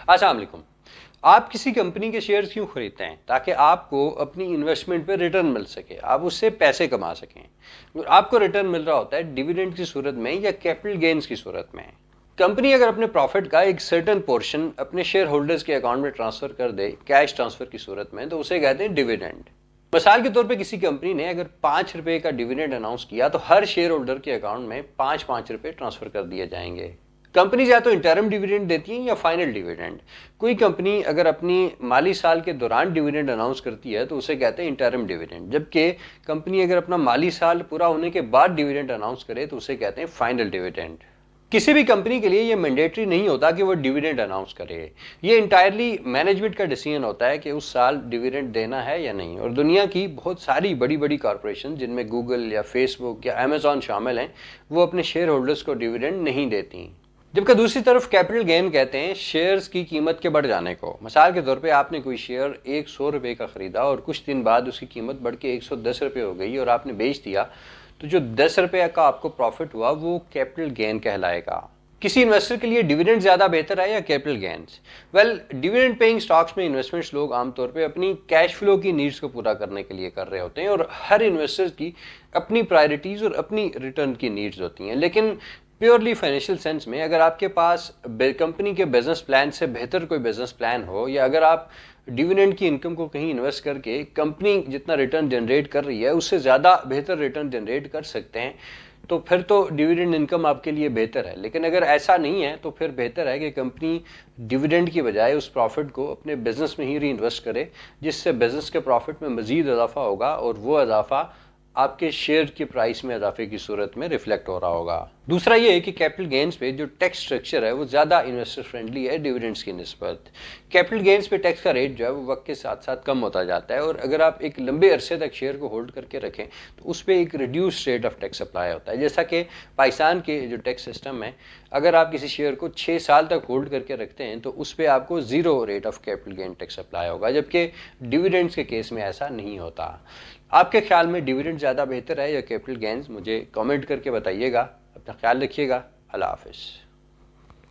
अस्सलाम वालेकुम। आप किसी कंपनी के शेयर्स क्यों खरीदते हैं? ताकि आपको अपनी इन्वेस्टमेंट पे रिटर्न मिल सके, आप उससे पैसे कमा सकें। और आपको रिटर्न मिल रहा होता है डिविडेंड की सूरत में या कैपिटल गेन्स की सूरत में। कंपनी अगर अपने प्रॉफिट का एक सर्टेन पोर्शन अपने शेयर होल्डर्स के अकाउंट में ट्रांसफर कर दे कैश ट्रांसफर की सूरत में, तो उसे कहते हैं डिविडेंड। मिसाल के तौर पे किसी कंपनी ने अगर ₹5 का डिविडेंड अनाउंस किया तो हर शेयर होल्डर के अकाउंट में ₹5 ट्रांसफर कर दिए जाएंगे। कंपनी या तो इंटरम डिविडेंड देती है या फाइनल डिविडेंड। कोई कंपनी अगर अपनी माली साल के दौरान डिविडेंड अनाउंस करती है तो उसे कहते हैं इंटरम डिविडेंड, जबकि कंपनी अगर अपना माली साल पूरा होने के बाद डिविडेंड अनाउंस करे तो उसे कहते हैं फाइनल डिविडेंड। किसी भी कंपनी के लिए ये मैंडेटरी नहीं होता कि वो डिविडेंड अनाउंस करे। ये इंटायरली मैनेजमेंट का डिसीजन होता है कि उस साल डिविडेंड देना है या नहीं। और दुनिया की बहुत सारी बड़ी बड़ी कॉरपोरेशन जिनमें गूगल या फेसबुक या अमेजॉन शामिल हैं, वो अपने शेयर होल्डर्स को डिविडेंड नहीं देती। जबकि दूसरी तरफ कैपिटल गेन कहते हैं शेयर्स की कीमत के बढ़ जाने को। मिसाल के तौर पे आपने कोई शेयर ₹100 का खरीदा और कुछ दिन बाद उसकी कीमत बढ़ के ₹110 हो गई और आपने बेच दिया, तो जो ₹10 का आपको प्रॉफिट हुआ वो कैपिटल गेन कहलाएगा। किसी इन्वेस्टर के लिए डिविडेंड ज्यादा बेहतर है या capital gains? Well, dividend paying stocks में इन्वेस्टमेंट्स लोग आमतौर पे अपनी कैश फ्लो की नीड्स को पूरा करने के लिए कर रहे होते हैं और हर इन्वेस्टर की अपनी प्रायोरिटीज और अपनी रिटर्न की नीड्स होती हैं। लेकिन प्योरली फाइनेंशियल सेंस में अगर आपके पास कंपनी के बिजनेस प्लान से बेहतर कोई बिजनेस प्लान हो, या अगर आप डिविडेंड की इनकम को कहीं इन्वेस्ट करके कंपनी जितना रिटर्न जनरेट कर रही है उससे ज़्यादा बेहतर रिटर्न जनरेट कर सकते हैं, तो फिर तो डिविडेंड इनकम आपके लिए बेहतर है। लेकिन अगर ऐसा नहीं है तो फिर बेहतर है कि कंपनी डिविडेंड की बजाय उस प्रॉफिट को अपने बिजनेस में ही री इन्वेस्ट करे, जिससे बिजनेस के प्रॉफिट में मजीद इजाफा होगा और वो इजाफा आपके शेयर की प्राइस में इजाफे की सूरत में रिफ्लेक्ट हो रहा होगा। दूसरा ये है कि कैपिटल गेन्स पे जो टैक्स स्ट्रक्चर है वो ज़्यादा इन्वेस्टर फ्रेंडली है डिविडेंड्स की निस्बत। कैपिटल गेन्स पे टैक्स का रेट जो है वो वक्त के साथ साथ कम होता जाता है, और अगर आप एक लंबे अरसे तक शेयर को होल्ड करके रखें तो उस पर एक reduce rate of tax apply होता है। जैसा कि पाकिस्तान के जो टैक्स सिस्टम है, अगर आप किसी शेयर को 6 साल तक होल्ड करके रखते हैं तो उस पर आपको 0 rate of capital gain tax apply होगा, जबकि डिविडेंड्स के केस में ऐसा नहीं होता। आपके ख्याल में डिविडेंड ज़्यादा बेहतर है या कैपिटल गेन्स? मुझे कमेंट करके बताइएगा। अपना ख्याल रखिएगा। अल्लाह हाफिज़।